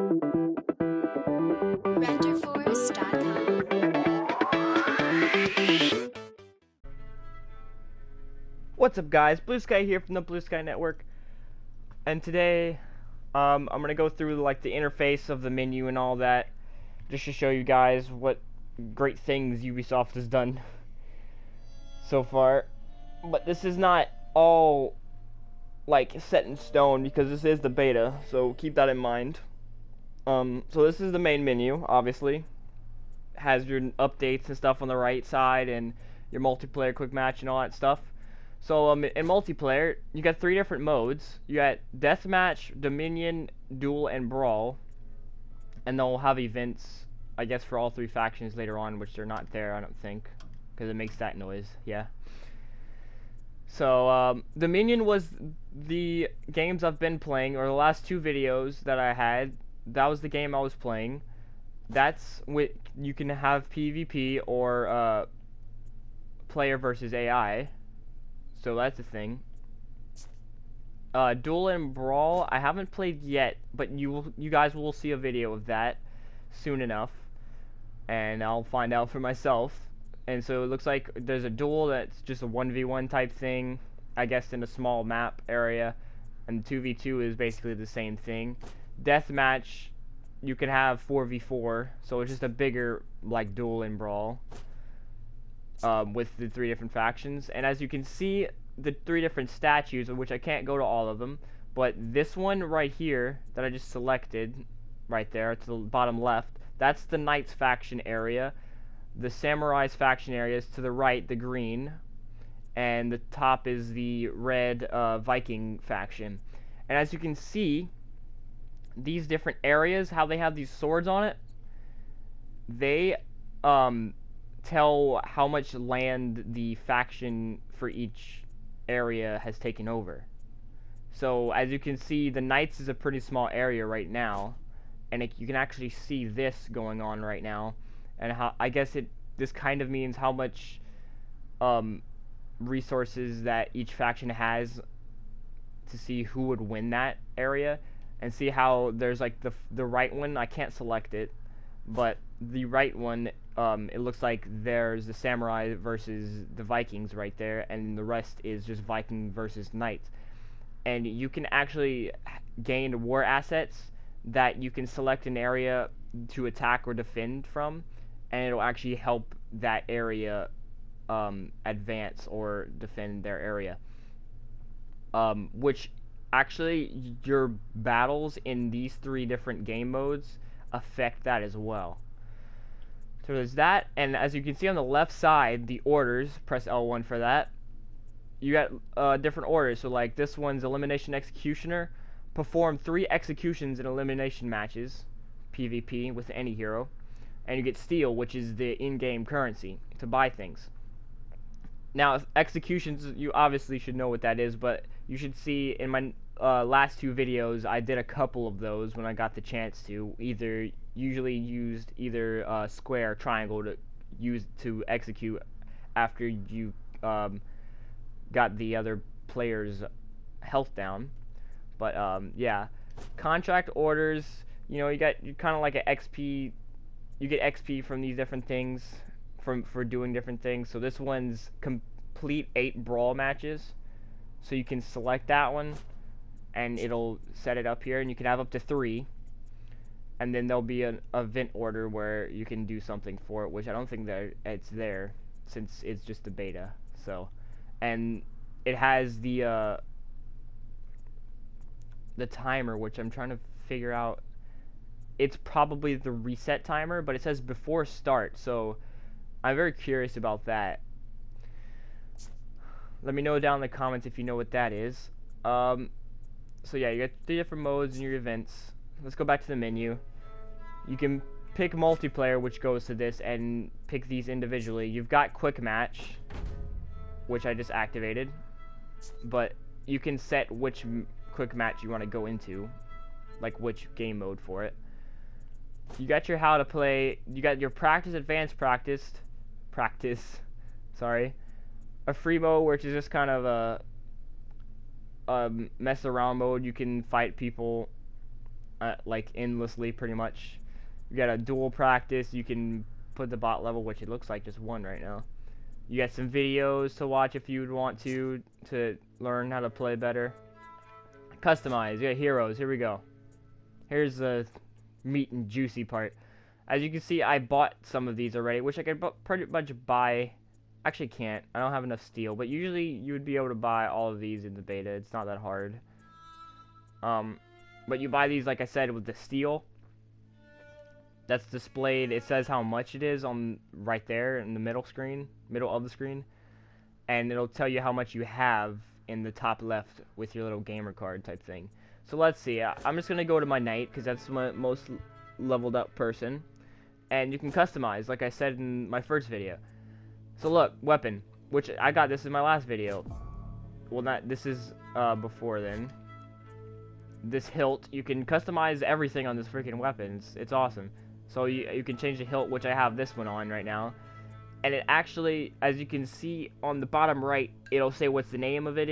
RenderForce.com. What's up, guys? Blue Sky here from the Blue Sky Network, and today I'm gonna go through like the interface of the menu and all that, just to show you guys what great things Ubisoft has done so far. But this is not all like set in stone because this is the beta, so keep that in mind. So this is the main menu, obviously. Has your updates and stuff on the right side, and your multiplayer quick match and all that stuff. So in multiplayer, you got 3 different modes. You got Deathmatch, Dominion, Duel, and Brawl. And they'll have events, I guess, for all 3 factions later on, which they're not there, I don't think, because it makes that noise, yeah. So, Dominion was the games I've been playing, or the last 2 videos that I had. That was the game I was playing. That's with, you can have PvP or player versus AI. So that's a thing. Duel and Brawl, I haven't played yet, but you guys will see a video of that soon enough, and I'll find out for myself. And so it looks like there's a duel that's just a 1v1 type thing, I guess in a small map area, and 2v2 is basically the same thing. Deathmatch, you can have 4v4, so it's just a bigger like Duel and Brawl. With the 3 different factions, and as you can see, the 3 different statues, of which I can't go to all of them, but this one right here that I just selected, right there to the bottom left, that's the Knights faction area. The Samurais faction area is to the right, the green, and the top is the red Viking faction. And as you can see, these different areas, how they have these swords on it, they tell how much land the faction for each area has taken over. So as you can see, the Knights is a pretty small area right now, and you can actually see this going on right now, and how I guess this kind of means how much resources that each faction has to see who would win that area, and see how there's like the right one, I can't select it, but the right one, it looks like there's the Samurai versus the Vikings right there, and the rest is just Viking versus Knights. And you can actually gain war assets that you can select an area to attack or defend from, and it'll actually help that area advance or defend their area. Which actually, your battles in these 3 different game modes affect that as well. So there's that, and as you can see on the left side, the orders, press L1 for that, you got different orders. So like this one's Elimination Executioner, perform 3 executions in elimination matches, PvP, with any hero, and you get Steel, which is the in-game currency to buy things. Now, executions, you obviously should know what that is, but you should see in my last 2 videos, I did a couple of those when I got the chance to. Usually used either square or triangle to execute after you got the other player's health down. But yeah, contract orders. You kind of like an XP. You get XP from these different things for doing different things. So this one's complete 8 brawl matches. So you can select that one, and it'll set it up here, and you can have up to 3. And then there'll be an event order where you can do something for it, which I don't think that it's there since it's just the beta. So, and it has the timer, which I'm trying to figure out. It's probably the reset timer, but it says before start, so I'm very curious about that. Let me know down in the comments if you know what that is. So yeah, you got 3 different modes in your events. Let's go back to the menu. You can pick multiplayer, which goes to this, and pick these individually. You've got quick match, which I just activated, but you can set which quick match you want to go into, like which game mode for it. You got your how to play. You got your practice, advanced practice, sorry, a free mode, which is just kind of a mess around mode. You can fight people like endlessly, pretty much. You got a dual practice. You can put the bot level, which it looks like just one right now. You got some videos to watch if you'd want to learn how to play better. Customize. You got heroes. Here we go. Here's the meat and juicy part. As you can see, I bought some of these already, which I could pretty much buy. Actually, can't. I don't have enough steel, but usually you would be able to buy all of these in the beta. It's not that hard. But you buy these, like I said, with the steel. That's displayed. It says how much it is on right there in the middle of the screen, and it'll tell you how much you have in the top left with your little gamer card type thing. So let's see. I'm just gonna go to my knight because that's my most leveled up person, and you can customize, like I said in my first video. So look, weapon, which I got this in my last video. Well, not this is before then. This hilt, you can customize everything on this freaking weapon. It's awesome. So you can change the hilt, which I have this one on right now. And it actually, as you can see on the bottom right, it'll say what the name of it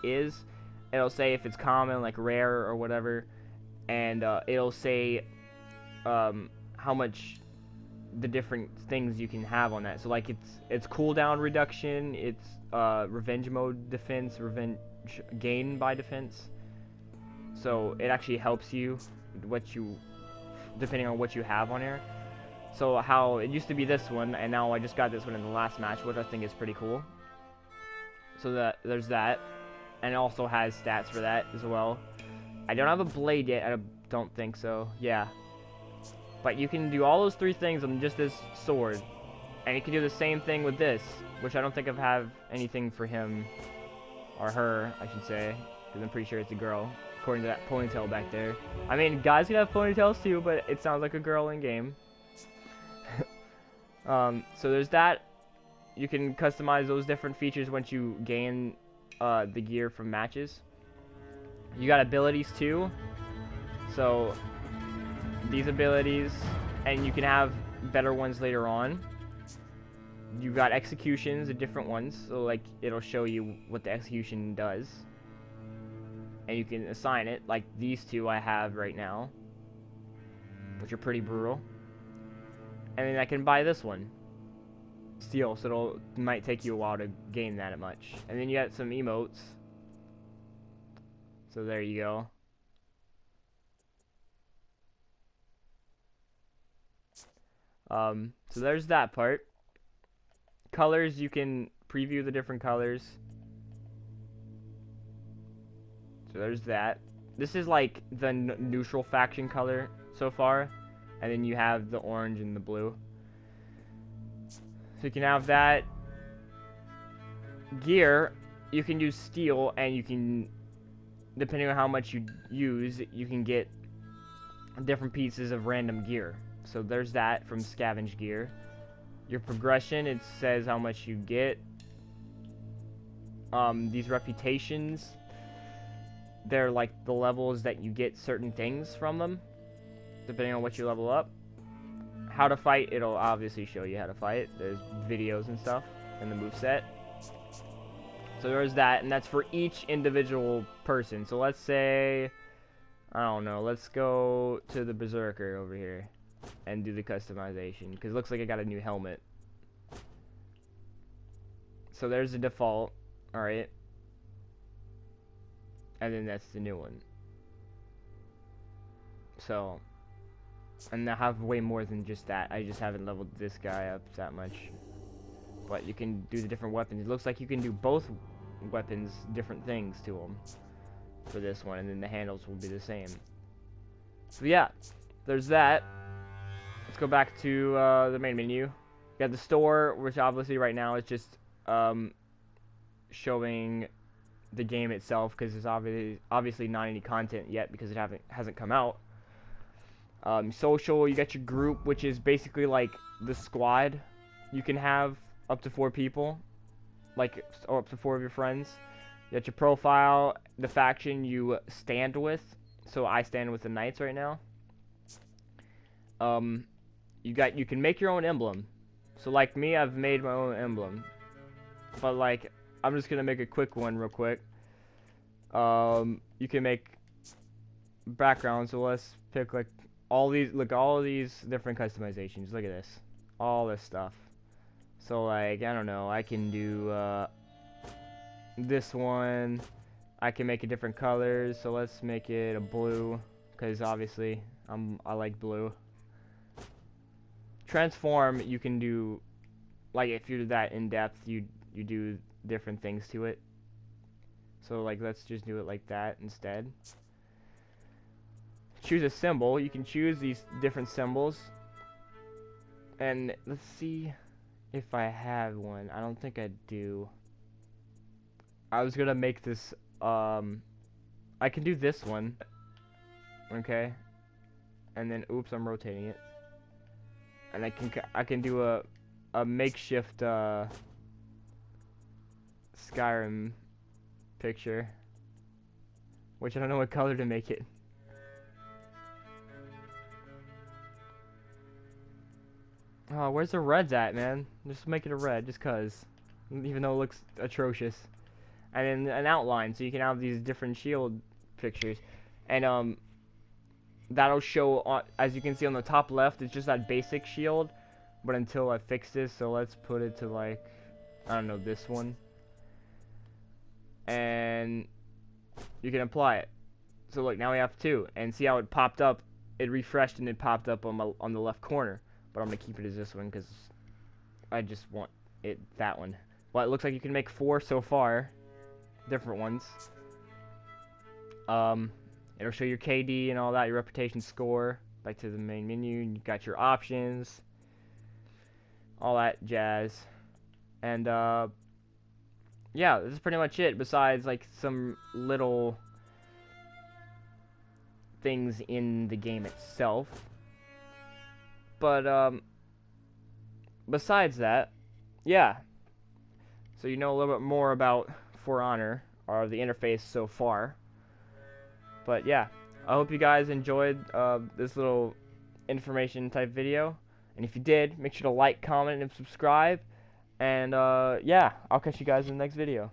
is. It'll say if it's common, like rare or whatever. And it'll say how much the different things you can have on that. So like it's cooldown reduction, it's revenge mode defense, revenge gain by defense. So it actually helps you depending on what you have on here. So how it used to be this one, and now I just got this one in the last match, which I think is pretty cool. So there's that, and it also has stats for that as well. I don't have a blade yet. I don't think so. Yeah, but you can do all those three things on just this sword, and you can do the same thing with this, which I don't think I have anything for him or her, I should say, because I'm pretty sure it's a girl. According to that ponytail back there. I mean, guys can have ponytails too, but it sounds like a girl in game. So there's that. You can customize those different features once you gain the gear from matches. You got abilities too. So these abilities, and you can have better ones later on. You got executions, the different ones. So like it'll show you what the execution does. And you can assign it, like these two I have right now, which are pretty brutal. And then I can buy this one, steel, so it might take you a while to gain that much. And then you got some emotes. So there you go. So there's that part. Colors, you can preview the different colors. So there's that. This is like the neutral faction color so far. And then you have the orange and the blue. So you can have that. Gear, you can use steel, and you can, depending on how much you use, you can get different pieces of random gear. So there's that from scavenge gear. Your progression, it says how much you get. These reputations, they're like the levels that you get certain things from them, depending on what you level up. How to fight, it'll obviously show you how to fight. There's videos and stuff in the moveset. So there's that, and that's for each individual person. So let's say, I don't know, let's go to the Berserker over here and do the customization, because it looks like I got a new helmet. So there's the default, alright. And then that's the new one. So, and I have way more than just that. I just haven't leveled this guy up that much. But you can do the different weapons. It looks like you can do both weapons, different things to them for this one, and then the handles will be the same. So yeah, there's that. Let's go back to the main menu. You got the store, which obviously right now is just showing the game itself, because there's obviously not any content yet because it hasn't come out. Social, you got your group, which is basically like the squad. You can have up to 4 people, like, or up to 4 of your friends. You got your profile, the faction you stand with. So I stand with the Knights right now. You can make your own emblem. So like me, I've made my own emblem. But like, I'm just gonna make a quick one real quick. You can make background, so let's pick like all of these different customizations. Look at this, all this stuff. So like, I don't know, I can do this one. I can make it different colors, so let's make it a blue, because obviously I like blue. Transform, you can do, like if you're that in depth, you do different things to it. So like, let's just do it like that instead. Choose a symbol. You can choose these different symbols, and let's see if I have one. I don't think I do. I was gonna make this, I can do this one, okay, and then oops, I'm rotating it, and I can do a makeshift Skyrim picture, which I don't know what color to make it. Oh, where's the reds at, man? Just make it a red, just cause, even though it looks atrocious. And then an outline, so you can have these different shield pictures, and that'll show as you can see on the top left, it's just that basic shield, but until I fix this, so let's put it to like, I don't know, this one, and you can apply it. So look, now we have two, and see how it popped up, it refreshed and it popped up on the left corner, but I'm gonna keep it as this one because I just want it that one. Well, it looks like you can make 4 so far. Different ones. It'll show your KD and all that, your reputation score. Back to the main menu, you got your options, all that jazz, and yeah, this is pretty much it. Besides like some little things in the game itself, but besides that, yeah. So you know a little bit more about For Honor, or the interface so far. But yeah, I hope you guys enjoyed this little information type video, and if you did, make sure to like, comment, and subscribe, and yeah, I'll catch you guys in the next video.